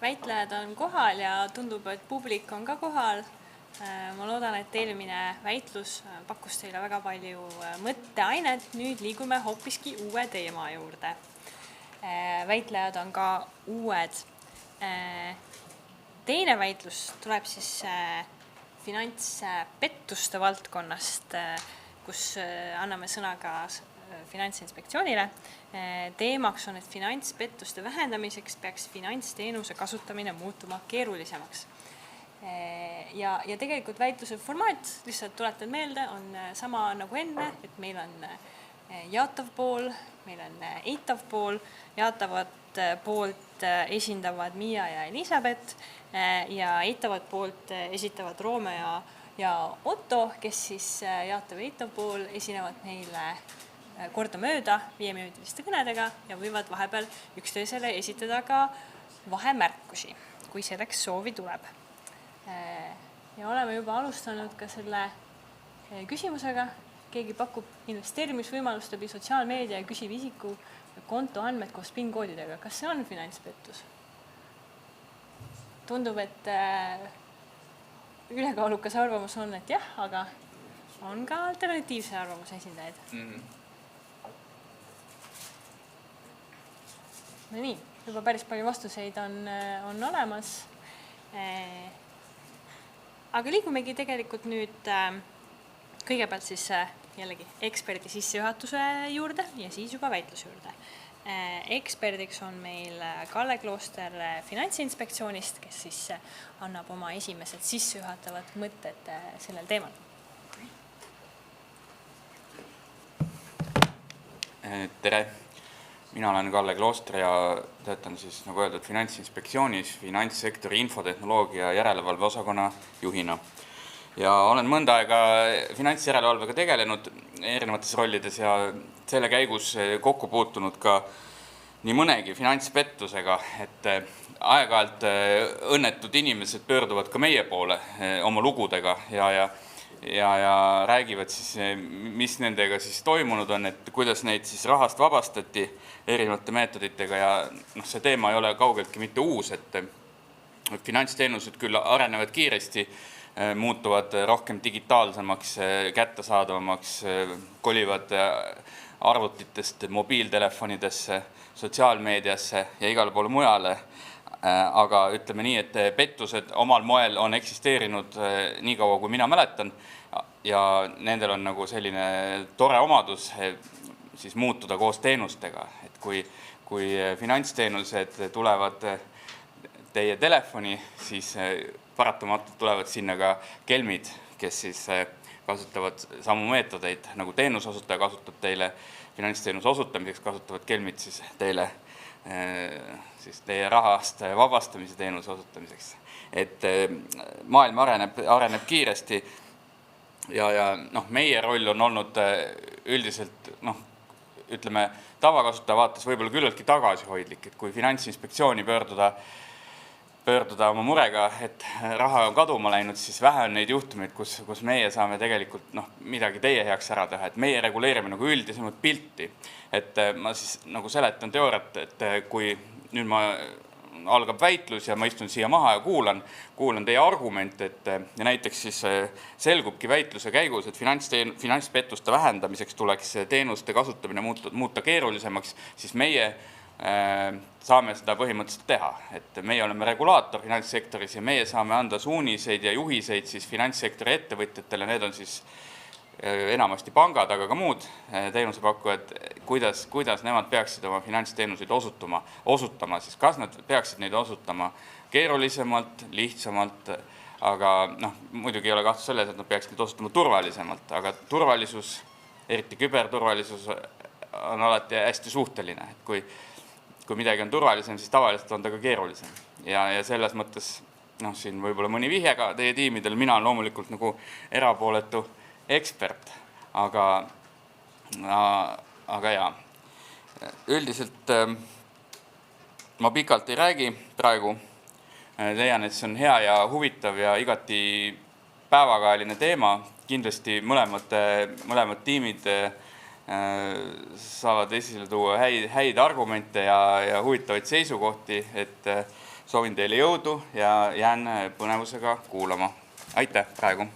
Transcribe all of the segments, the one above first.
väitlejad on kohal ja tundub, et publik on ka kohal. Ma loodan, et eelmine väitlus pakkus teile väga palju mõtteainet. Nüüd liigume hoopiski uue teema juurde. Väitlejad on ka uued. Teine väitlus tuleb siis finantspettuste valdkonnast, kus anname sõna ka Finantsinspektsioonile. Teemaks on, et finantspettuste vähendamiseks peaks finantsteenuse kasutamine muutuma keerulisemaks. Ja tegelikult väitluse formaat, lihtsalt tuletan meelde, on sama nagu enne, et meil on jaatav pool, meil on eitav pool. Jaatavat poolt esindavad Miia ja Elisabeth ja eitavat poolt esitavad Roome ja Otto, kes siis jaatav ja eitav pool esinevad meile kordamööda 5-minutiliste kõnedega ja võivad vahepeal üksteisele esitada ka vahemärkusi, kui selleks soovi tuleb. Ja oleme juba alustanud ka selle küsimusega. Keegi pakub investeerimisvõimalust läbi sotsiaalmeedia ja küsib isiku kontoandmed koos PIN-koodidega. Kas see on finantspettus? Tundub, et ülekaalukas arvamus on, et jah, aga on ka alternatiivse arvamuse esindajaid. No nii, juba päris palju vastuseid on olemas. Aga liigumegi tegelikult nüüd kõigepealt siis jällegi eksperdi sissejuhatuse juurde ja siis juba väitluse juurde. Eksperdiks on meil Kalle Klooster Finantsinspektsioonist, kes siis annab oma esimesed sissejuhatavad mõtted sellel teemal. Tere! Mina olen Kalle Klooster ja töötan siis, nagu öeldud, Finantsinspektsioonis finantssektori infotehnoloogia järelevalve osakonna juhina. Ja olen mõnda aega finantsjärelevalvega tegelenud erinevates rollides ja selle käigus kokku puutunud ka nii mõnegi finantspettusega, et aeg-ajalt õnnetud inimesed pöörduvad ka meie poole oma lugudega ja räägivad siis, mis nendega siis toimunud on, et kuidas neid siis rahast vabastati erinevate meetoditega ja see teema ei ole kaugeltki mitte uus, et finantsteenused küll arenevad kiiresti, muutuvad rohkem digitaalsemaks, kättesaadavamaks, kolivad arvutitest mobiiltelefonidesse, sotsiaalmeediasse ja igale poole mujale. Aga ütleme nii, et pettused omal moel on eksisteerinud nii kaua, kui mina mäletan ja nendel on nagu selline tore omadus siis muutuda koos teenustega. Et kui finantsteenused tulevad teie telefoni, siis paratamatult tulevad sinna ka kelmid, kes siis kasutavad samu meetodeid, nagu teenusosutaja kasutab teile finantsteenuse osutamiseks, kasutavad kelmid siis teile siis teie rahast vabastamise teenuse osutamiseks. Et maailm areneb kiiresti ja meie roll on olnud üldiselt, ütleme, tavakasutaja vaates võib-olla küllaltki tagasihoidlik, et kui Finantsinspektsiooni pöörduda oma murega, et raha on kaduma läinud, siis vähe on neid juhtumeid, kus meie saame tegelikult midagi teie heaks ära teha, et meie reguleerime nagu üldisemalt pilti. Et ma siis nagu seletan teooriat, et kui nüüd algab väitlus ja ma istun siia maha ja kuulan teie argumente, ja näiteks siis selgubki väitluse käigus, et finantspettuste vähendamiseks tuleks teenuste kasutamine muuta keerulisemaks, siis meie saame seda põhimõtteliselt teha. Et meie oleme regulaator finantssektoris ja meie saame anda suuniseid ja juhiseid siis finantssektori ettevõtjatele, need on siis enamasti pangad, aga ka muud teenusepakkujad, kuidas nemad peaksid oma finantsteenuseid osutama, siis kas nad peaksid neid osutama keerulisemalt, lihtsamalt, aga muidugi ei ole kahtlus selles, et nad peaksid neid osutama turvalisemalt, aga turvalisus, eriti küberturvalisus on alati hästi suhteline, et kui midagi on turvalisem, siis tavaliselt on ta ka keerulisem. Ja selles mõttes, siin võib-olla mõni vihje ka teie tiimidel, mina olen loomulikult nagu erapooletu ekspert, aga jaa. Üldiselt ma pikalt ei räägi praegu, leian, et see on hea ja huvitav ja igati päevakajaline teema, kindlasti mõlemad tiimid saavad esile tuua häid argumente ja huvitavaid seisukohti, et soovin teile jõudu ja jään põnevusega kuulama. Aitäh praegu!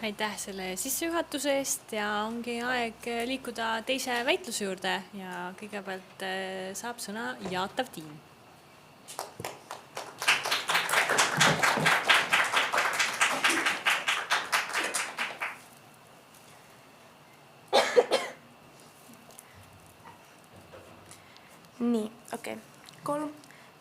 Aitäh selle sissejuhatuse eest ja ongi aeg liikuda teise väitluse juurde ja kõigepealt saab sõna jaatav tiim. Nii, okei. 3,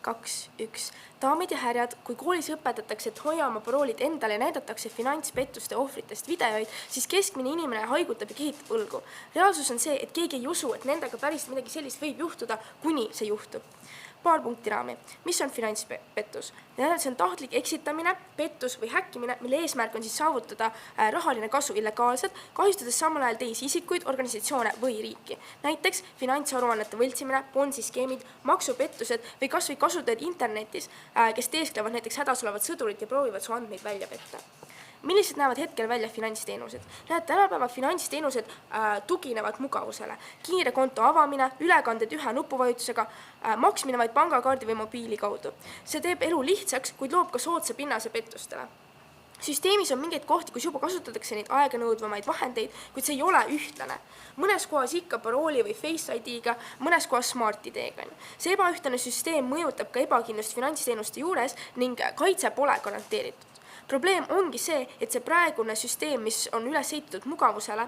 2, 1. Daamid ja härjad, kui koolis õpetatakse, et hoia oma paroolid endale ja näidatakse finantspettuste ohvritest videoid, siis keskmine inimene haigutab ja kehitab õlgu. Reaalsus on see, et keegi ei usu, et nendega päris midagi sellist võib juhtuda, kuni see juhtub. Paar punkti raami. Mis on finantspettus? See on tahtlik eksitamine, pettus või häkkimine, mille eesmärk on siis saavutada rahaline kasu illegaalselt, kahjustades samal ajal teisi isikuid, organisatsioone või riiki. Näiteks finantsaruannete võltsimine, Ponzi-skeemid, maksupettused või kas või kasutajad internetis, kes teesklevad näiteks hädas olevat sõdurit ja proovivad su andmeid välja petta. Millised näevad hetkel välja finantsteenused? Tänapäeva finantsteenused tuginevad mugavusele. Kiire konto avamine, ülekanded ühe nupuvajutusega, maksmine vaid pangakaardi või mobiili kaudu. See teeb elu lihtsaks, kuid loob ka soodsa pinnase pettustele. Süsteemis on mingeid kohti, kus juba kasutatakse neid aeganõudvamaid vahendeid, kuid see ei ole ühtlane. Mõnes kohas ikka parooli või Face ID-ga, mõnes kohas Smart ID-ga. See ebaühtlane süsteem mõjutab ka ebakindlust finantsteenuste juures ning kaitse pole garanteeritud. Probleem ongi see, et see praegune süsteem, mis on üles ehitatud mugavusele,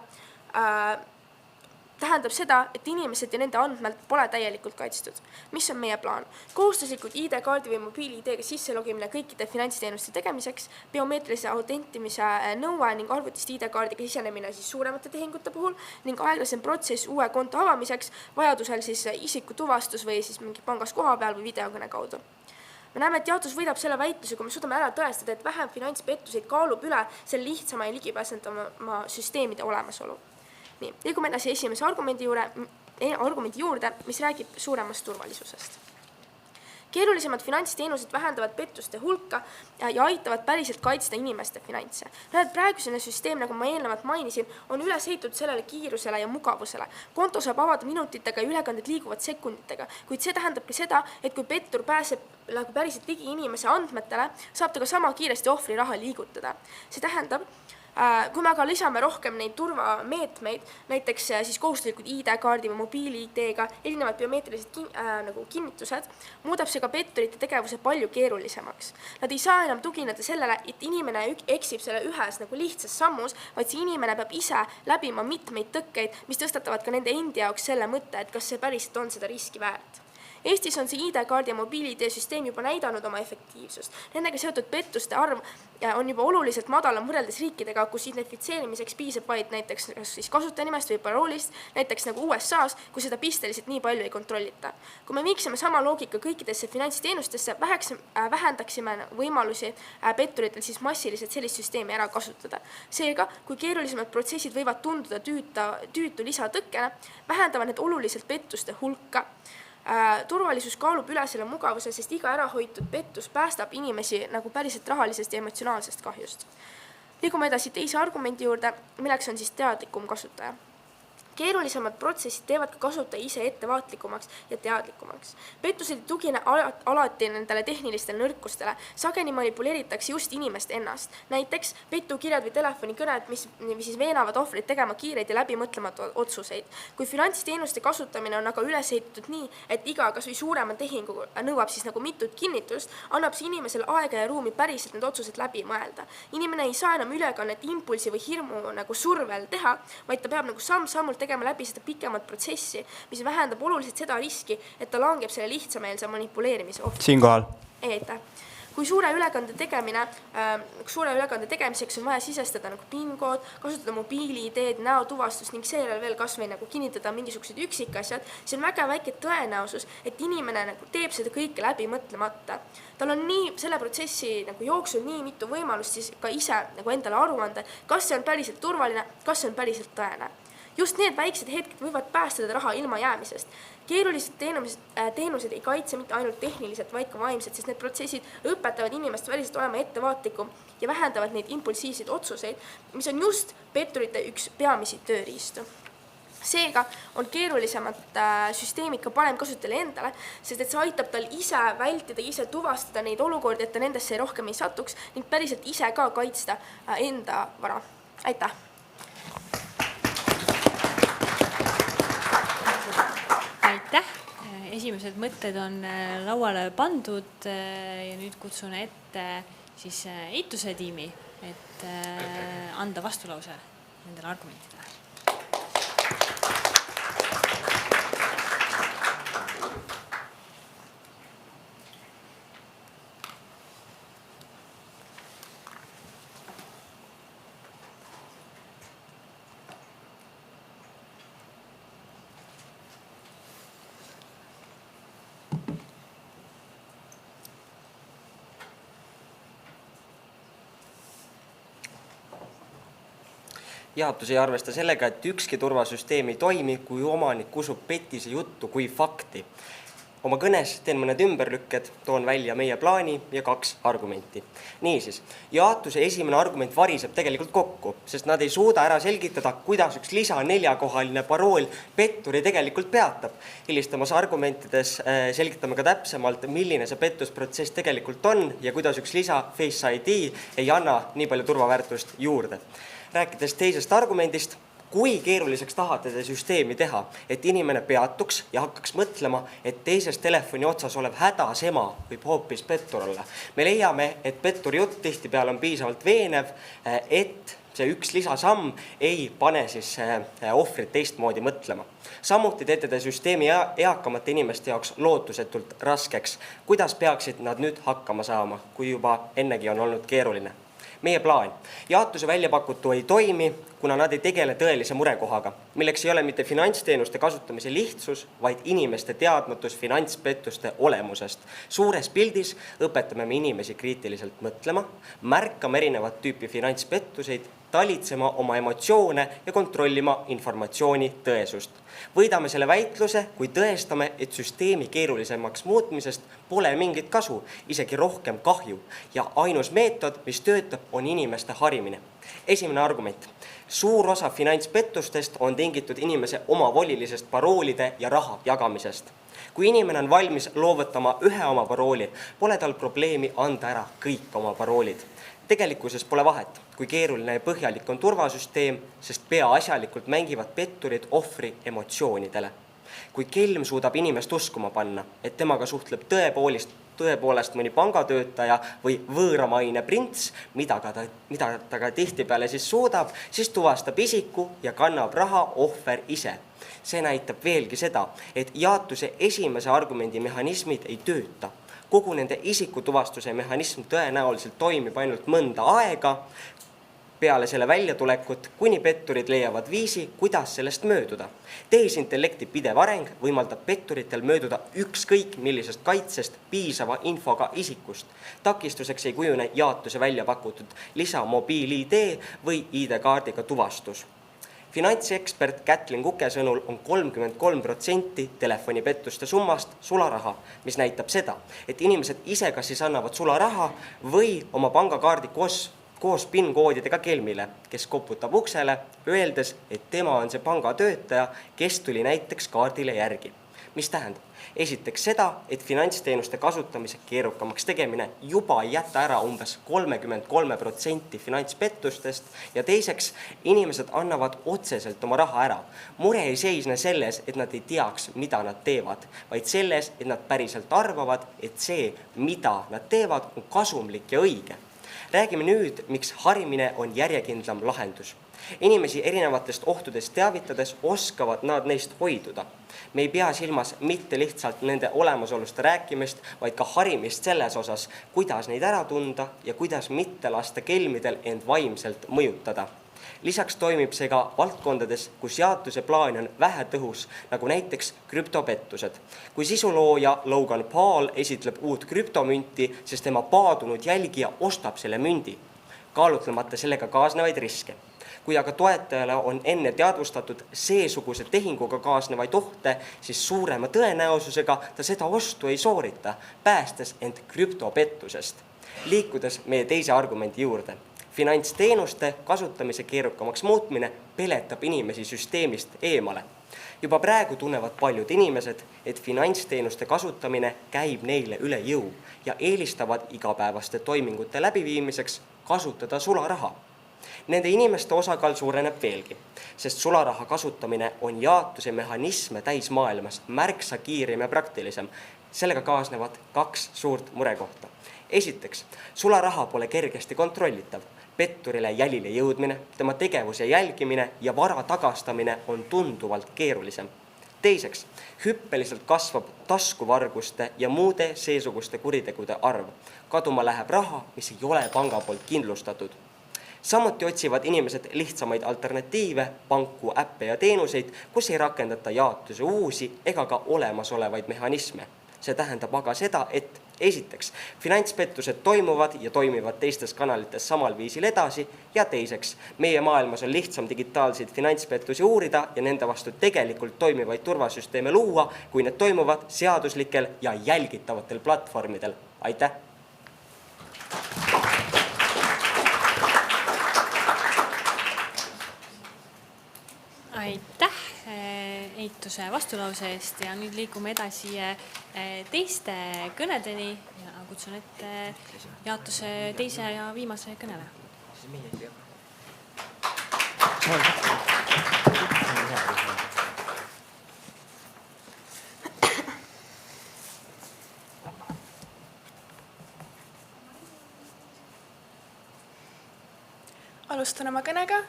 tähendab seda, et inimesed ja nende andmed pole täielikult kaitstud. Mis on meie plaan? Kohustuslikud ID-kaardi või mobiili-ID-ga sisselogimine kõikide finantsteenuste tegemiseks, biomeetrilise autentimise nõue ning arvutist ID-kaardiga sisenemine siis suuremate tehingute puhul ning aeglasem protsess uue konto avamiseks, vajadusel siis isikutuvastus või siis mingi pangas koha peal või videokõne kaudu. Me näeme, et jaotus võidab selle väitluse, kui me suudame ära tõestada, et vähem finantspettuseid kaalub üle selle lihtsama ja ligipääsetavama süsteemide olemasolu. Nii, liigume edasi esimese argumendi juurde, mis räägib suuremast turvalisusest. Keerulisemad finantsteenused vähendavad pettuste hulka ja aitavad päriselt kaitsta inimeste finantse. Praegusene süsteem, nagu ma eelnevalt mainisin, on üles ehitatud sellele kiirusele ja mugavusele. Konto saab avada minutitega ja ülekanded liiguvad sekunditega, kuid see tähendab ka seda, et kui pettur pääseb päriselt ligi inimese andmetele, saab ta ka sama kiiresti ohvri raha liigutada. See tähendab, kui me aga lisame rohkem neid turvameetmeid, näiteks siis kohustuslikud ID-kaardi või mobiili-ID-ga, erinevad biomeetrilised kinnitused, muudab see ka petturite tegevuse palju keerulisemaks. Nad ei saa enam tugineda sellele, et inimene eksib selle ühes lihtsas sammus, vaid see inimene peab ise läbima mitmeid tõkkeid, mis tõstatavad ka nende endi jaoks selle mõtte, et kas see päriselt on seda riski väärt. Eestis on see ID-kaardi ja mobiili-ID süsteem juba näidanud oma efektiivsust. Nendega seotud pettuste arv on juba oluliselt madalam võrreldes riikidega, kus identifitseerimiseks piisab vaid näiteks kasutajanimest või paroolist, näiteks nagu USAs, kui seda pisteliselt nii palju ei kontrollita. Kui me viiksime sama loogika kõikidesse finantsteenustesse, vähendaksime võimalusi petturitel siis massiliselt sellist süsteemi ära kasutada. Seega, kui keerulisemad protsessid võivad tunduda tüütu lisatõkkena, vähendavad need oluliselt pettuste hulka. Turvalisus kaalub üle selle mugavuse, sest iga ärahoitud pettus päästab inimesi nagu päriselt rahalisest ja emotsionaalsest kahjust. Liigume edasi teise argumendi juurde, milleks on siis teadlikum kasutaja. Keerulisemad protsessid teevad ka kasutaja ise ettevaatlikumaks ja teadlikumaks. Pettused ei tugine alati nendele tehnilistele nõrkustele. Sageni manipuleeritakse just inimest ennast. Näiteks petukirjad või telefonikõned, mis siis veenavad ohvrid tegema kiireid ja läbimõtlemata otsuseid. Kui finantsteenuste kasutamine on aga üles ehitatud nii, et iga kas või suurema tehingu nõuab siis nagu mitut kinnitust, annab see inimesele aega ja ruumi päriselt need otsused läbi mõelda. Inimene ei saa enam ülekannet impulsi või hirmu nagu survel teha, vaid ta peab nagu samm-sammult tegema läbi seda pikemat protsessi, mis vähendab oluliselt seda riski, et ta langeb selle lihtsameelse manipuleerimise ohtu. Siinkohal. Aitäh. Kui suure ülekande tegemiseks on vaja sisestada nagu PIN-kood, kasutada mobiili-ID-d, näotuvastust ning seejärel veel kas või nagu kinnitada mingisugused üksikasjad, see on väga väike tõenäosus, et inimene nagu teeb seda kõike läbi mõtlemata. Tal on selle protsessi nagu jooksul nii mitu võimalust siis ka ise nagu endale aru anda, kas see on päriselt turvaline, kas see on päriselt tõene. Just need väiksed hetked võivad päästada raha ilma jäämisest. Keerulised teenused ei kaitse mitte ainult tehniliselt, vaid ka vaimselt, sest need protsessid õpetavad inimest väliselt olema ettevaatlikum ja vähendavad neid impulsiivseid otsuseid, mis on just petturite üks peamisi tööriistu. Seega on keerulisemat süsteemid ka parem kasutajale endale, sest et see aitab tal ise vältida, ise tuvastada neid olukordi, et ta nendesse rohkem ei satuks ning päriselt ise ka kaitsta enda vara. Aitäh! Aitäh! Esimesed mõtted on lauale pandud ja nüüd kutsun ette siis Eituse tiimi, et anda vastulause nendele argumentidele. Jaotus ei arvesta sellega, et ükski turvasüsteem ei toimi, kui omanik usub petise juttu kui fakti. Oma kõnes teen mõned ümberlükked, toon välja meie plaani ja 2 argumenti. Niisiis, jaotuse esimene argument variseb tegelikult kokku, sest nad ei suuda ära selgitada, kuidas üks lisa 4-kohaline parool petturi tegelikult peatab. Hilistamas argumentides selgitame ka täpsemalt, milline see pettusprotsess tegelikult on ja kuidas üks lisa Face ID ei anna nii palju turvaväärtust juurde. Rääkides teisest argumendist, kui keeruliseks tahate te süsteemi teha, et inimene peatuks ja hakkaks mõtlema, et teises telefoni otsas olev hädas ema võib hoopis pettur olla. Me leiame, et petturi jutt tihtipeale on piisavalt veenev, et see üks lisasamm ei pane siis ohvrit teistmoodi mõtlema. Samuti teete te süsteemi eakamate inimeste jaoks lootusetult raskeks. Kuidas peaksid nad nüüd hakkama saama, kui juba ennegi on olnud keeruline? Meie plaan. Jaotuse väljapakutu ei toimi, kuna nad ei tegele tõelise murekohaga, milleks ei ole mitte finantsteenuste kasutamise lihtsus, vaid inimeste teadmatus finantspettuste olemusest. Suures pildis õpetame me inimesi kriitiliselt mõtlema, märkama erinevat tüüpi finantspettuseid, talitsema oma emotsioone ja kontrollima informatsiooni tõesust. Võidame selle väitluse, kui tõestame, et süsteemi keerulisemaks muutmisest pole mingit kasu, isegi rohkem kahju ja ainus meetod, mis töötab, on inimeste harimine. Esimene argument. Suur osa finantspettustest on tingitud inimese omavolilisest paroolide ja raha jagamisest. Kui inimene on valmis loovutama ühe oma parooli, pole tal probleemi anda ära kõik oma paroolid. Tegelikkuses pole vahet, kui keeruline ja põhjalik on turvasüsteem, sest peaasjalikult mängivad petturid ohvri emotsioonidele. Kui kelm suudab inimest uskuma panna, et temaga suhtleb tõepoolest mõni pangatöötaja või võõramaine prints, mida ta ka tihtipeale siis suudab, siis tuvastab isiku ja kannab raha ohver ise. See näitab veelgi seda, et jaotuse esimese argumendi mehhanismid ei tööta. Kogu nende isikutuvastuse mehhanism tõenäoliselt toimib ainult mõnda aega peale selle väljatulekut, kuni petturid leiavad viisi, kuidas sellest mööduda. Tehisintellekti pidev areng võimaldab petturitel mööduda ükskõik millisest kaitsest piisava infoga isikust. Takistuseks ei kujune jaotuse välja pakutud lisa mobiil-ID või ID-kaardiga tuvastus. Finantsekspert Kätlin Kuke sõnul on 33% telefonipettuste summast sularaha, mis näitab seda, et inimesed ise kas siis annavad sularaha või oma pangakaardi koos PIN-koodidega kelmile, kes koputab uksele, öeldes, et tema on see pangatöötaja, kes tuli näiteks kaardile järgi. Mis tähendab? Esiteks seda, et finantsteenuste kasutamise keerukamaks tegemine juba ei jäta ära umbes 33% finantspettustest ja teiseks, inimesed annavad otseselt oma raha ära. Mure ei seisne selles, et nad ei teaks, mida nad teevad, vaid selles, et nad päriselt arvavad, et see, mida nad teevad, on kasumlik ja õige. Räägime nüüd, miks harimine on järjekindlam lahendus. Inimesi erinevatest ohtudest teavitades oskavad nad neist hoiduda. Me ei pea silmas mitte lihtsalt nende olemasolust rääkimist, vaid ka harimist selles osas, kuidas neid ära tunda ja kuidas mitte lasta kelmidel end vaimselt mõjutada. Lisaks toimib see ka valdkondades, kus jaotuse plaan on vähetõhus, nagu näiteks krüptopettused. Kui sisulooja Logan Paul esitleb uut krüptomünti, sest tema paadunud jälgija ostab selle mündi, kaalutlemata sellega kaasnevaid riske. Kui aga toetajale on enne teadvustatud seesuguse tehinguga kaasnevaid ohte, siis suurema tõenäosusega ta seda ostu ei soorita, päästes end krüptopettusest. Liikudes meie teise argumendi juurde. Finantsteenuste kasutamise keerukamaks muutmine peletab inimesi süsteemist eemale. Juba praegu tunnevad paljud inimesed, et finantsteenuste kasutamine käib neile üle jõu ja eelistavad igapäevaste toimingute läbiviimiseks kasutada sularaha. Nende inimeste osakaal suureneb veelgi, sest sularaha kasutamine on jaotuse mehhanisme täis maailmas märksa kiirem ja praktilisem. Sellega kaasnevad 2 suurt murekohta. Esiteks, sularaha pole kergesti kontrollitav. Petturile jälile jõudmine, tema tegevuse jälgimine ja vara tagastamine on tunduvalt keerulisem. Teiseks, hüppeliselt kasvab taskuvarguste ja muude seesuguste kuritegude arv. Kaduma läheb raha, mis ei ole panga poolt kindlustatud. Samuti otsivad inimesed lihtsamaid alternatiive, panku, äppe ja teenuseid, kus ei rakendata jaotuse uusi ega ka olemasolevaid mehhanisme. See tähendab aga seda, et esiteks, finantspettused toimuvad ja toimivad teistes kanalites samal viisil edasi ja teiseks, meie maailmas on lihtsam digitaalseid finantspettusi uurida ja nende vastu tegelikult toimivaid turvasüsteeme luua, kui need toimuvad seaduslikel ja jälgitavatel platvormidel. Aitäh! Aitäh eituse vastulause eest ja nüüd liigume edasi teiste kõnedeni ja kutsun ette jaotuse teise ja viimase kõnele. Alustan oma kõnega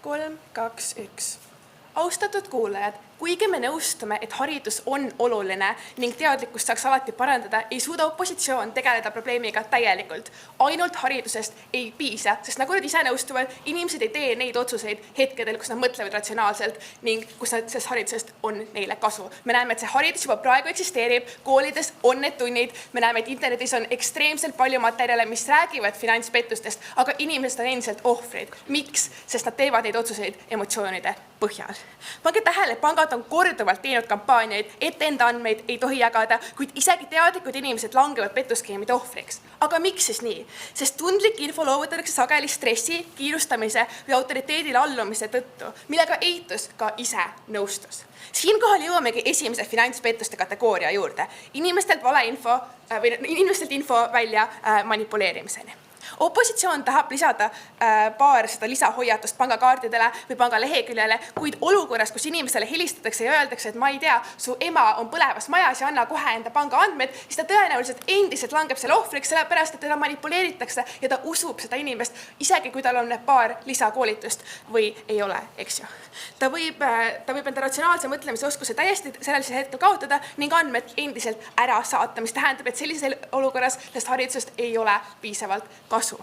3, 2, 1. Austatud kuulajad, kuigi me nõustume, et haridus on oluline ning teadlikkust saaks alati parandada, ei suuda opositsioon tegeleda probleemiga täielikult. Ainult haridusest ei piisa, sest nagu nad ise nõustuvad, inimesed ei tee neid otsuseid hetkedel, kus nad mõtlevad ratsionaalselt ning kus sellest haridusest on neile kasu. Me näeme, et see haridus juba praegu eksisteerib, koolides on need tunnid, me näeme, et internetis on ekstreemselt palju materjale, mis räägivad finantspettustest, aga inimesed on endiselt ohvrid. Miks? Sest nad teevad neid otsuseid emotsioonide põhjal. Pange tähele, pangad on korduvalt teinud kampaaniaid, et enda andmeid ei tohi jagada, kuid isegi teadlikud inimesed langevad pettuskeemide ohvriks. Aga miks siis nii? Sest tundlik info loovutatakse sageli stressi, kiirustamise või autoriteedile allumise tõttu, millega eitus ka ise nõustus. Siinkohal jõuamegi esimese finantspettuste kategooria juurde. Inimestelt info välja manipuleerimiseni. Opositsioon tahab lisada paarsada lisahoiatust pangakaardidele või panga leheküljele, kuid olukorras, kus inimestele helistatakse ja öeldakse, et ma ei tea, su ema on põlevas majas ja anna kohe enda panga andmed, siis ta tõenäoliselt endiselt langeb selle ohvriks, sellepärast, et teda manipuleeritakse ja ta usub seda inimest, isegi kui tal on paar lisakoolitust või ei ole, eks ju. Ta võib enda ratsionaalse mõtlemise oskuse täiesti sellisel hetkel kaotada ning andmed endiselt ära saata, mis tähendab, et sellisel olukorras sellest haridusest ei ole piisavalt kasu.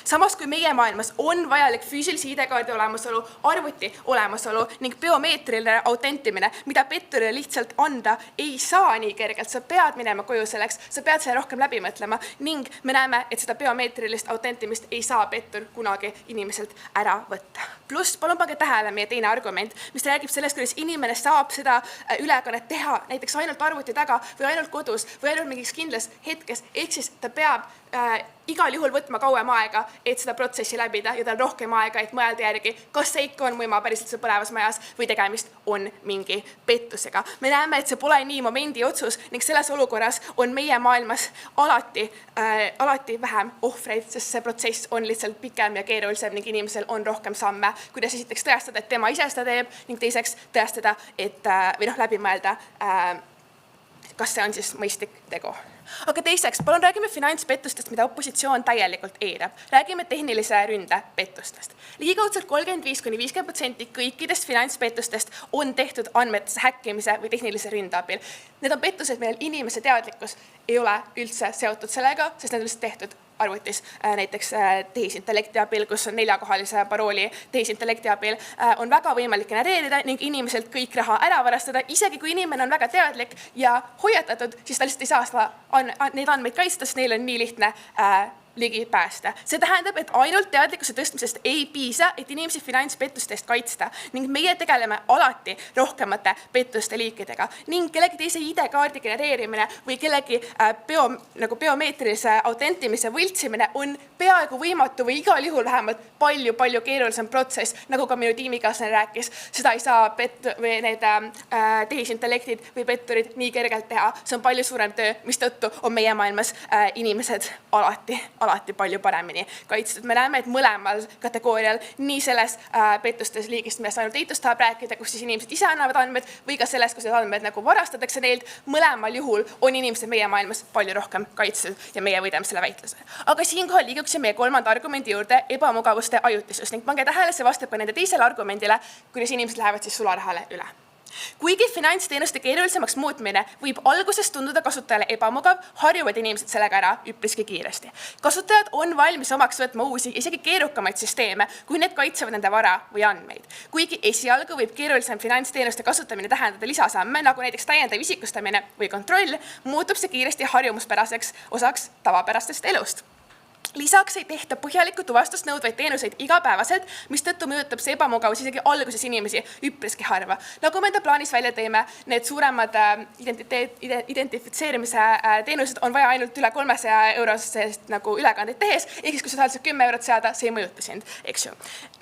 Samas kui meie maailmas on vajalik füüsilise ID-kaardi olemasolu, arvuti olemasolu ning biomeetriline autentimine, mida petturile lihtsalt anda ei saa nii kergelt. Sa pead minema koju selleks, sa pead selle rohkem läbi mõtlema ning me näeme, et seda biomeetrilist autentimist ei saa pettur kunagi inimeselt ära võtta. Pluss, palun pange tähele meie teine argument, mis räägib sellest, kuidas inimene saab seda ülekannet teha näiteks ainult arvuti taga või ainult kodus või ainult mingis kindlas hetkes, ehk siis ta peab igal juhul võtma kauem aega, et seda protsessi läbida ja tal rohkem aega, et mõelda järgi, kas see ikka on mu ema päriselt see põlevas majas või tegemist on mingi pettusega. Me näeme, et see pole nii momendi otsus ning selles olukorras on meie maailmas alati vähem ohvreid, sest see protsess on lihtsalt pikem ja keerulisem ning inimesel on rohkem samme, kuidas esiteks tõestada, et tema ise seda teeb ning teiseks tõestada, või läbi mõelda, kas see on siis mõistlik tegu. Aga teiseks, palun räägime finantspettustest, mida opositsioon täielikult eirab. Räägime tehnilise ründe pettustest. Ligikaudselt 35–50% kõikidest finantspettustest on tehtud andmetesse häkkimise või tehnilise ründe abil. Need on pettused, millel inimese teadlikkus ei ole üldse seotud sellega, sest need on lihtsalt tehtud arvutis, näiteks tehisintellekti abil, kus on 4-kohalise parooli tehisintellekti abil, on väga võimalik genereerida ning inimeselt kõik raha ära varastada. Isegi kui inimene on väga teadlik ja hoiatatud, siis ta lihtsalt ei saa neid andmeid kaitsta, sest neil on nii lihtne ligi päästa. See tähendab, et ainult teadlikkuse tõstmisest ei piisa, et inimesi finantspettuste eest kaitsta ning meie tegeleme alati rohkemate pettuste liikidega ning kellegi teise ID-kaardi genereerimine või kellegi biomeetrilise autentimise võltsimine on peaaegu võimatu või igal juhul vähemalt palju keerulisem protsess, nagu ka minu tiimikaaslane rääkis. Seda ei saa need tehisintellektid või petturid nii kergelt teha. See on palju suurem töö, mistõttu on meie maailmas inimesed alati palju paremini kaitstud. Me näeme, et mõlemal kategoorial, nii selles pettustes liigist, millest ainult Eitus tahab rääkida, kus siis inimesed ise annavad andmed, või ka selles, kus need andmed nagu varastatakse neilt, mõlemal juhul on inimesed meie maailmas palju rohkem kaitstud ja meie võidame selle väitluse. Aga siinkohal liiguksime meie kolmanda argumendi juurde, ebamugavuste ajutisus, ning pange tähele, see vastab ka nende teisele argumendile, kuidas inimesed lähevad siis sularahale üle. Kuigi finantsteenuste keerulisemaks muutmine võib alguses tunduda kasutajale ebamugav, harjuvad inimesed sellega ära üpriski kiiresti. Kasutajad on valmis omaks võtma uusi, isegi keerukamaid süsteeme, kui need kaitsevad nende vara või andmeid. Kuigi esialgu võib keerulisem finantsteenuste kasutamine tähendada lisasamme, nagu näiteks täiendav isikustamine või kontroll, muutub see kiiresti harjumuspäraseks osaks tavapärastest elust. Lisaks ei tehta põhjalikku tuvastust nõudvaid teenuseid igapäevaselt, mistõttu mõjutab see ebamugavus isegi alguses inimesi üpriski harva. Nagu me enda plaanis välja teeme, need suuremad identifitseerimise teenused on vaja ainult üle 300 eurosest nagu ülekandeid tehes, ehk siis kui sa tahad 10 eurot seada, see ei mõjuta sind, eks ju.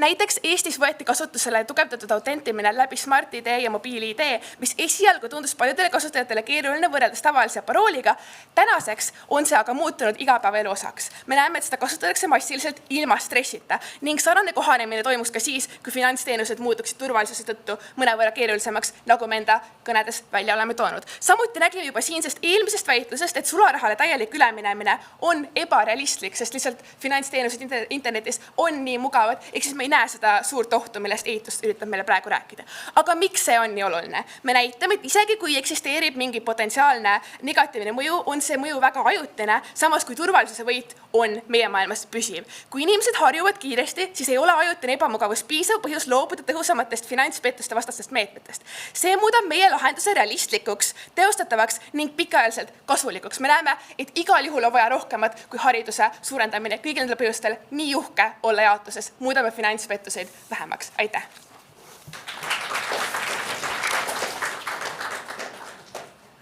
Näiteks Eestis võeti kasutusele tugevdatud autentimine läbi Smart ID ja mobiil-ID, mis esialgu tundus paljudele kasutajatele keeruline võrreldes tavalise parooliga. Tänaseks on see aga muutunud igapäevaelu osaks. Me näeme, et seda kasutatakse massiliselt ilma stressita ning sarnane kohanemine toimus ka siis, kui finantsteenused muutuksid turvalisuse tõttu mõnevõrra keerulisemaks, nagu me enda kõnedes välja oleme toonud. Samuti nägime juba siinsest eelmisest väitlusest, et sularahale täielik üleminemine on ebarealistlik, sest lihtsalt finantsteenused internetis on nii mugavad, ehk siis me ei näe seda suurt ohtu, millest Eitus üritab meile praegu rääkida. Aga miks see on nii oluline? Me näitame, et isegi kui eksisteerib mingi potentsiaalne negatiivne mõju, on see mõju väga ajutine, samas kui turvalisuse võit on meie maailmas püsiv. Kui inimesed harjuvad kiiresti, siis ei ole ajutine ebamugavus piisav põhjus loobuda tõhusamatest finantspettuste vastastest meetmetest. See muudab meie lahenduse realistlikuks, teostatavaks ning pikaajaliselt kasulikuks. Me näeme, et igal juhul on vaja rohkemat kui hariduse suurendamine kõigil nendel põhjustel nii uhke olla jaotuses. Muudame finantspettuseid vähemaks. Aitäh!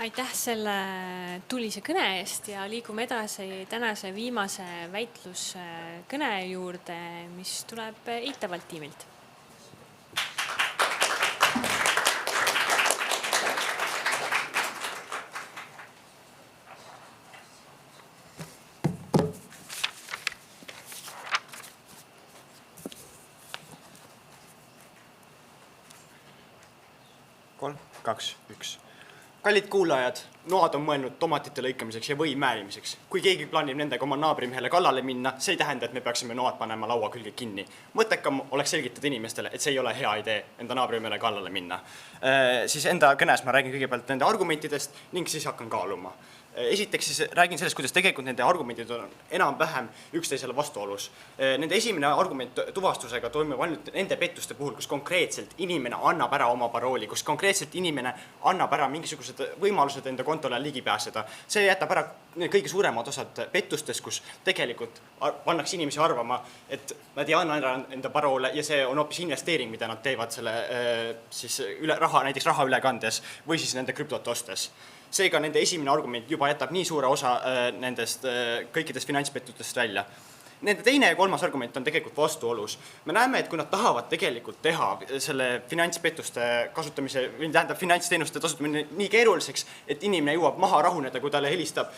Aitäh selle tulise kõne eest ja liigume edasi tänase viimase väitluskõne juurde, mis tuleb Eitavalt tiimilt. Kolm, kaks, üks. Kallid kuulajad, noad on mõelnud tomatite lõikamiseks ja või määrimiseks. Kui keegi plaanib nendega oma naabrimehele kallale minna, see ei tähenda, et me peaksime noad panema laua külge kinni. Mõttekam oleks selgitada inimestele, et see ei ole hea idee enda naabrimehele kallale minna. Siis enda kõnes ma räägin kõigepealt nende argumentidest ning siis hakkan kaaluma. Esiteks siis räägin sellest, kuidas tegelikult nende argumentid on enam-vähem üksteisele vastuolus. Nende esimene argument tuvastusega toimub ainult nende pettuste puhul, kus konkreetselt inimene annab ära oma parooli, kus konkreetselt inimene annab ära mingisugused võimalused enda kontole ligi pääseda. See jätab ära kõige suuremad osad pettustest, kus tegelikult pannakse inimesi arvama, et nad ei anna ära enda paroole ja see on hoopis investeering, mida nad teevad selle siis näiteks raha ülekandes või siis nende krüptot ostes. Seega nende esimene argument juba jätab nii suure osa nendest kõikidest finantspettustest välja. Nende teine ja kolmas argument on tegelikult vastuolus. Me näeme, et kui nad tahavad tegelikult teha selle finantspettuste kasutamise, tähendab finantsteenuste kasutamine nii keeruliseks, et inimene jõuab maha rahuneda, kui talle helistab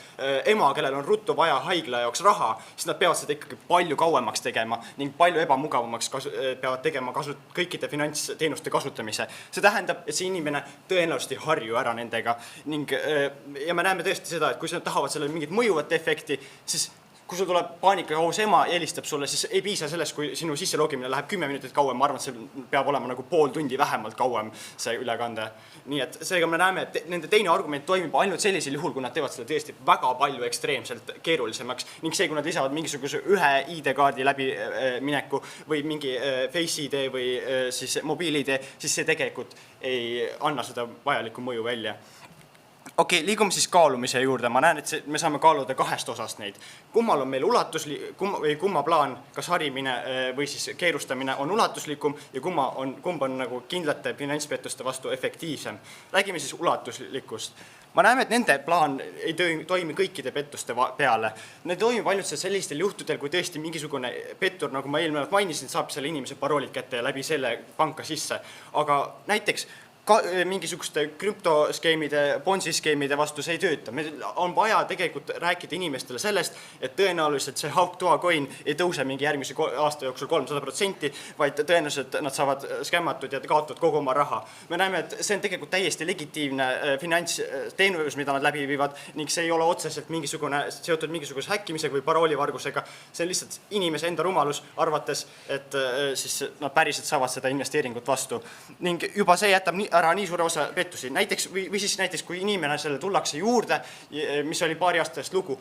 ema, kellel on ruttu vaja haigla jaoks raha, siis nad peavad seda ikkagi palju kauemaks tegema ning palju ebamugavamaks peavad tegema kõikide finantsteenuste kasutamise. See tähendab, et see inimene tõenäoliselt ei harju ära nendega ning ja me näeme tõesti seda, et kui nad tahavad sellele mingit mõjuvat efekti, siis kui sul tuleb paanika ja hoos ema helistab sulle, siis ei piisa sellest, kui sinu sisselogimine läheb 10 minutit kauem. Ma arvan, et see peab olema nagu pool tundi vähemalt kauem see ülekande. Nii et seega me näeme, et nende teine argument toimib ainult sellisel juhul, kui nad teevad selle tõesti väga palju ekstreemselt keerulisemaks ning see, kui nad lisavad mingisuguse ühe ID-kaardi läbi mineku või mingi Face ID või siis mobiil-ID, siis see tegelikult ei anna seda vajalikku mõju välja. Okei, liigume siis kaalumise juurde. Ma näen, et me saame kaaluda 2 osast neid. Kummal on meil kumma plaan, kas harimine või siis keerustamine on ulatuslikum ja kumb on nagu kindlate finantspettuste vastu efektiivsem. Räägime siis ulatuslikust. Ma näeme, et nende plaan ei toimi kõikide pettuste peale. Need toimib ainult sellistel juhtudel, kui tõesti mingisugune pettur, nagu ma eelmine mainisin, saab selle inimese paroolid kätte ja läbi selle panka sisse. Aga näiteks mingisuguste krüptoskeemide, Ponzi-skeemide vastu see ei tööta. Meil on vaja tegelikult rääkida inimestele sellest, et tõenäoliselt see Hauk-Toa coin ei tõuse mingi järgmise aasta jooksul 300%, vaid tõenäoliselt nad saavad skämmatud ja kaotavad kogu oma raha. Me näeme, et see on tegelikult täiesti legitiimne finantsteenus, mida nad läbi viivad ning see ei ole otseselt seotud mingisuguse häkkimisega või paroolivargusega. See on lihtsalt inimese enda rumalus arvates, et siis nad päriselt saavad seda investeeringut vastu. Ning juba see jätab ära nii suure osa pettusi. Näiteks, või siis näiteks, kui inimene selle tullakse juurde, mis oli paari aastast lugu,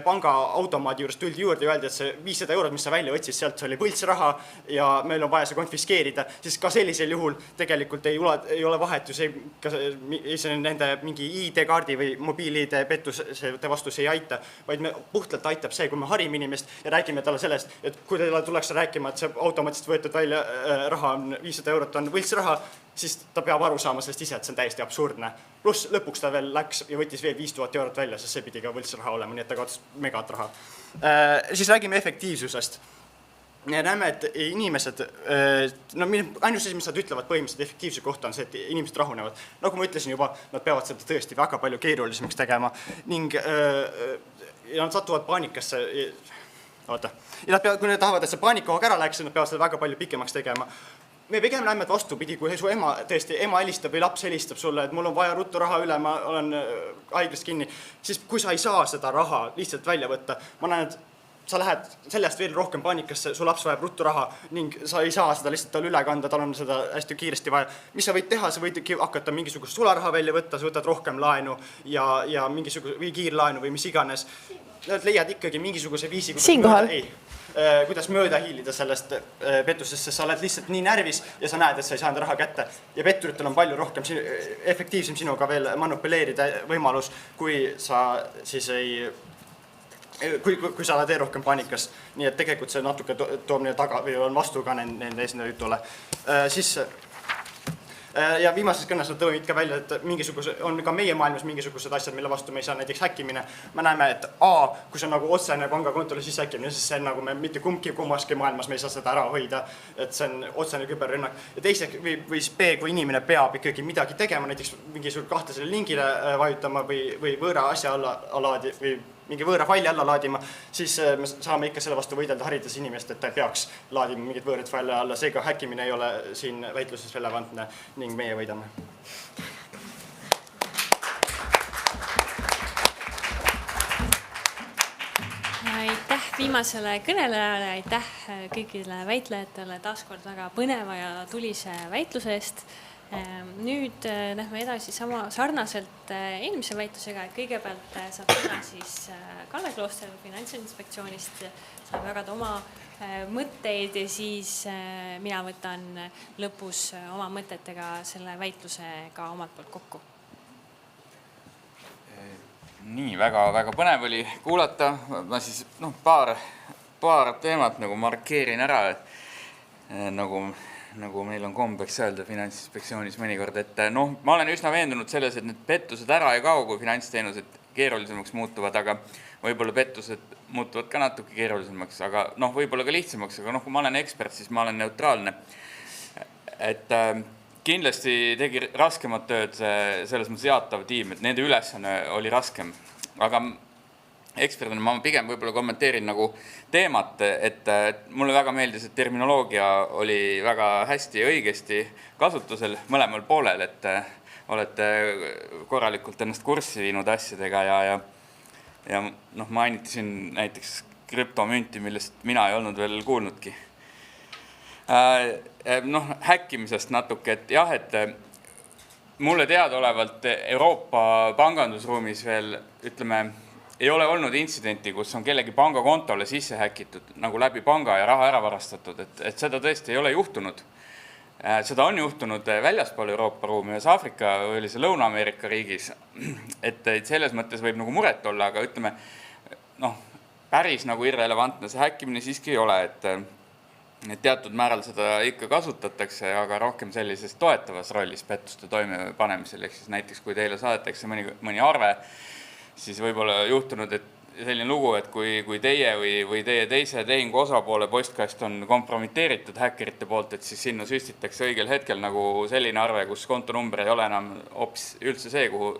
panga automaadi juures tuldi juurde ja öeldi, et see 500 €, mis sa välja võtsid, sealt oli võltsraha ja meil on vaja see konfiskeerida, siis ka sellisel juhul tegelikult ei ole vahet ju see nende mingi ID-kaardi või mobiil-ID pettuste vastu see ei aita, vaid me puhtalt aitab see, kui me harime inimest ja räägime talle sellest, et kui talle tullakse rääkima, et see automaatselt võetud välja raha on 500 € on võltsraha, siis ta peab aru saama sellest ise, et see on täiesti absurdne. Pluss lõpuks ta veel läks ja võttis veel 5000 € välja, sest see pidi ka võltsraha olema, nii et ta kaotas megat raha. Siis räägime efektiivsusest. Ja näeme, et inimesed, ainus mis nad ütlevad põhimõtteliselt efektiivse kohta on see, et inimesed rahunevad. Nagu ma ütlesin juba, nad peavad seda tõesti väga palju keerulisemaks tegema ning nad satuvad paanikasse. Ja kui nad tahavad, et see paanikahoog ära läheks, nad peavad seda väga palju pikemaks tegema. Me pigem näeme, et vastupidi, kui su ema helistab või laps helistab sulle, et mul on vaja ruttu raha üle, ma olen haiglast kinni, siis kui sa ei saa seda raha lihtsalt välja võtta, ma näen, et sa lähed sellest veel rohkem paanikasse, su laps vajab ruttu raha ning sa ei saa seda lihtsalt talle üle kanda, tal on seda hästi kiiresti vaja. Mis sa võid teha, sa võid hakata mingisugust sularaha välja võtta, sa võtad rohkem laenu ja või kiirlaenu või mis iganes. Nad leiad ikkagi mingisuguse viisi, kuidas mööda hiilida sellest pettusest, sest sa oled lihtsalt nii närvis ja sa näed, et sa ei saanud raha kätte. Ja petturitel on palju rohkem efektiivsem sinuga veel manipuleerida võimalus, kui sa siis kui sa oled rohkem paanikas. Nii et tegelikult see natuke toob neile taga või on vastu ka nende esindaja jutule. Ja viimases kõnes nad tõid ka välja, et on ka meie maailmas mingisugused asjad, mille vastu me ei saa, näiteks häkkimine. Me näeme, et kui see on nagu otsene pangakontole siis häkkimine, siis see on nagu me mitte kummaski maailmas me ei saa seda ära hoida, et see on otsene küberrünnak. Ja teiseks, või siis B, kui inimene peab ikkagi midagi tegema, näiteks mingisugune kahtlasele lingile vajutama või võõra asja alla või mingi võõra faili alla laadima, siis me saame ikka selle vastu võidelda harides inimest, et ta ei peaks laadima mingid võõrad faili alla. Seega häkkimine ei ole siin väitluses relevantne ning meie võidame. Aitäh viimasele kõnelejale, aitäh kõigile väitlejatele taaskord väga põneva ja tulise väitluse eest. Nüüd lähme edasi sarnaselt eelmise väitlusega, et kõigepealt saab sõna siis Kalle Klooster Finantsinspektsioonist, saab jagada oma mõtteid ja siis mina võtan lõpus oma mõtetega selle väitluse ka omalt poolt kokku. Nii, väga põnev oli kuulata. Ma siis paar teemat nagu markeerin ära, nagu meil on kombeks öelda Finantsinspektsioonis mõnikord, et ma olen üsna veendunud selles, et need pettused ära ei kao, kui finantsteenused keerulisemaks muutuvad, aga võib-olla pettused muutuvad ka natuke keerulisemaks, aga võib-olla ka lihtsamaks, aga kui ma olen ekspert, siis ma olen neutraalne. Et kindlasti tegi raskemat tööd selles mõttes jaatav tiim, et nende ülesanne oli raskem, aga eksperdina ma pigem võib-olla kommenteerin nagu teemat, et mulle väga meeldis, et terminoloogia oli väga hästi ja õigesti kasutusel mõlemal poolel, et olete korralikult ennast kurssi viinud asjadega ja mainiti siin näiteks krüptomünti, millest mina ei olnud veel kuulnudki. Häkkimisest natuke, et jah, et mulle teadaolevalt Euroopa pangandusruumis veel, ütleme, ei ole olnud intsidenti, kus on kellegi pangakontole sisse häkitud nagu läbi panga ja raha ära varastatud, et seda tõesti ei ole juhtunud. Seda on juhtunud väljaspool Euroopa ruumi, ühes Aafrika või oli see Lõuna-Ameerika riigis, et selles mõttes võib nagu muret olla, aga ütleme, päris nagu irrelevantne see häkkimine siiski ei ole, et teatud määral seda ikka kasutatakse, aga rohkem sellises toetavas rollis pettuste toimepanemisel, ehk siis näiteks kui teile saadetakse mõni arve, siis võib-olla juhtunud, et selline lugu, et kui teie või teie teise tehingu osapoole postkast on kompromiteeritud häkkerite poolt, et siis sinna süstitakse õigel hetkel nagu selline arve, kus kontonumber ei ole enam hoopis üldse see, kuhu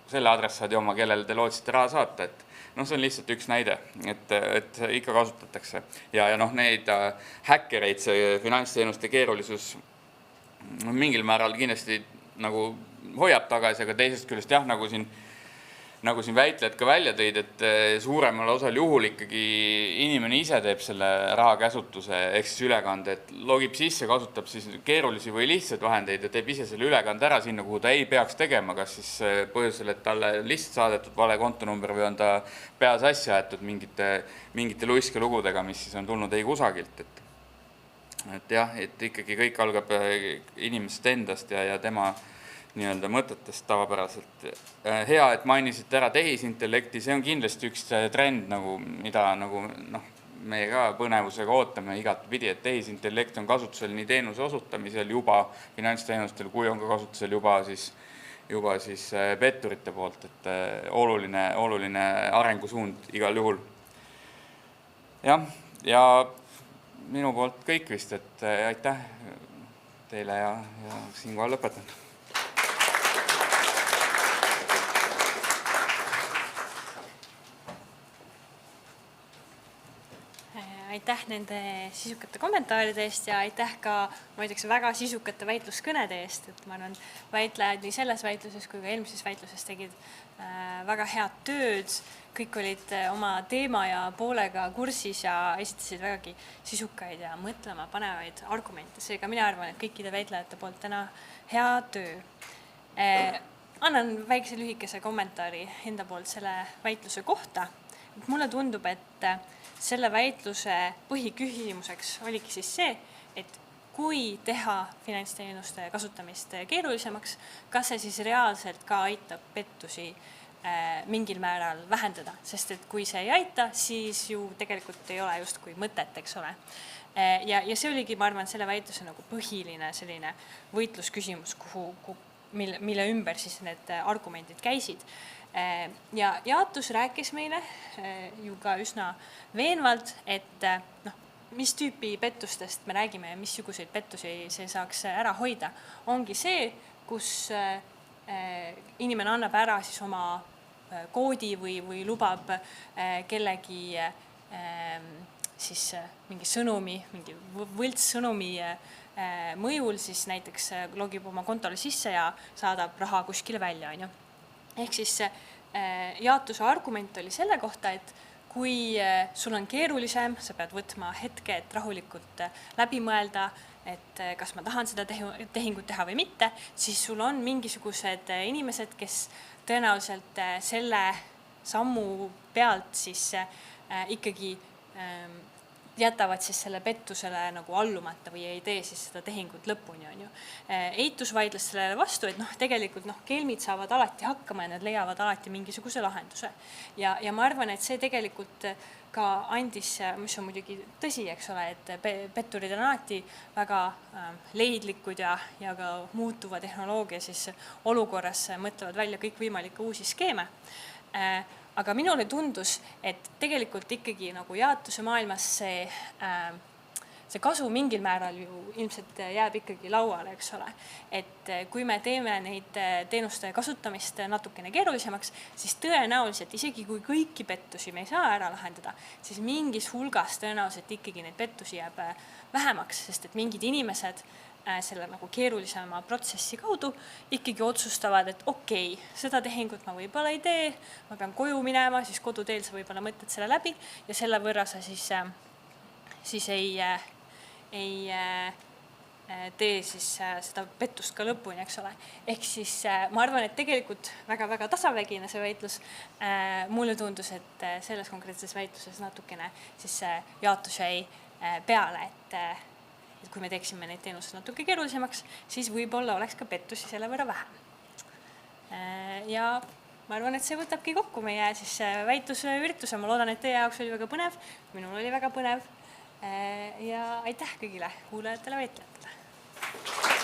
selle adressaadi oma, kellele te lootsite raha saata, et see on lihtsalt üks näide, et ikka kasutatakse. Ja neid häkkereid, see finantsteenuste keerulisus mingil määral kindlasti nagu hoiab tagasi, aga teisest küljest jah, nagu siin väitlejad ka välja tõid, et suuremal osal juhul ikkagi inimene ise teeb selle rahakäsutuse ehk siis ülekande, et logib sisse, kasutab siis keerulisi või lihtsaid vahendeid ja teeb ise selle ülekande ära sinna, kuhu ta ei peaks tegema, kas siis põhjusel, et talle lihtsalt saadetud vale kontonumber või on ta pea sassi aetud mingite luiske lugudega, mis siis on tulnud ei kusagilt. Et jah, et ikkagi kõik algab inimesest endast ja tema nii-öelda mõtetest tavapäraselt. Hea, et mainisite ära tehisintellekti, see on kindlasti üks trend, mida meie ka põnevusega ootame igatpidi, et tehisintellekt on kasutusel nii teenuse osutamisel juba finantsteenustel, kui on ka kasutusel juba siis petturite poolt, et oluline arengusuund igal juhul. Ja minu poolt kõik vist, et aitäh teile ja siinkohal lõpetan. Aitäh nende sisukate kommentaaride eest ja aitäh ka, ma ütleks, väga sisukate väitluskõnede eest, et ma arvan, väitlejad nii selles väitluses kui ka eelmises väitluses tegid väga head tööd, kõik olid oma teema ja poolega kursis ja esitasid vägagi sisukaid ja mõtlema panevaid argumente, seega mina arvan, et kõikide väitlejate poolt täna hea töö. Annan väikse lühikese kommentaari enda poolt selle väitluse kohta. Mulle tundub, et selle väitluse põhiküsimuseks oligi siis see, et kui teha finantsteenuste kasutamist keerulisemaks, kas see siis reaalselt ka aitab pettusi mingil määral vähendada, sest et kui see ei aita, siis ju tegelikult ei ole justkui mõtet, eks ole. Ja see oligi, ma arvan, selle väitluse nagu põhiline selline võitlusküsimus, mille ümber siis need argumendid käisid. Ja Jaatus rääkis meile ju ka üsna veenvalt, et mis tüüpi pettustest me räägime ja missuguseid pettusi see saaks ära hoida. Ongi see, kus inimene annab ära siis oma koodi või lubab kellegi siis mingi sõnumi, mingi võltssõnumi mõjul siis näiteks logib oma kontole sisse ja saadab raha kuskile välja, on ju. Ehk siis Jaatuse argument oli selle kohta, et kui sul on keerulisem, sa pead võtma hetke, et rahulikult läbi mõelda, et kas ma tahan seda tehingut teha või mitte, siis sul on mingisugused inimesed, kes tõenäoliselt selle sammu pealt siis ikkagi jätavad siis selle pettusele nagu allumata või ei tee siis seda tehingut lõpuni, on ju. Eitus vaidles sellele vastu, et tegelikult kelmid saavad alati hakkama ja nad leiavad alati mingisuguse lahenduse. Ja ma arvan, et see tegelikult ka andis, mis on muidugi tõsi, eks ole, et petturid on alati väga leidlikud ja ka muutuva tehnoloogia siis olukorras mõtlevad välja kõik võimalikke uusi skeeme. Aga minule tundus, et tegelikult ikkagi nagu Jaatuse maailmas see kasu mingil määral ju ilmselt jääb ikkagi lauale, eks ole. Et kui me teeme neid teenuste kasutamist natukene keerulisemaks, siis tõenäoliselt, isegi kui kõiki pettusi me ei saa ära lahendada, siis mingis hulgas tõenäoliselt ikkagi neid pettusi jääb vähemaks, sest et mingid inimesed selle nagu keerulisema protsessi kaudu ikkagi otsustavad, et okei, seda tehingut ma võib-olla ei tee, ma pean koju minema, siis koduteel sa võib-olla mõtled selle läbi ja selle võrra sa siis ei tee siis seda pettust ka lõpuni, eks ole. Ehk siis ma arvan, et tegelikult väga-väga tasavägine see väitlus. Mulle tundus, et selles konkreetses väitluses natukene siis Jaatus jäi peale, et kui me teeksime neid teenuseid natuke keerulisemaks, siis võib-olla oleks ka pettusi selle võrra vähem. Ja ma arvan, et see võtabki kokku meie siis väitlusürituse. Ma loodan, et teie jaoks oli väga põnev, minul oli väga põnev ja aitäh kõigile kuulajatele ja väitlejatele.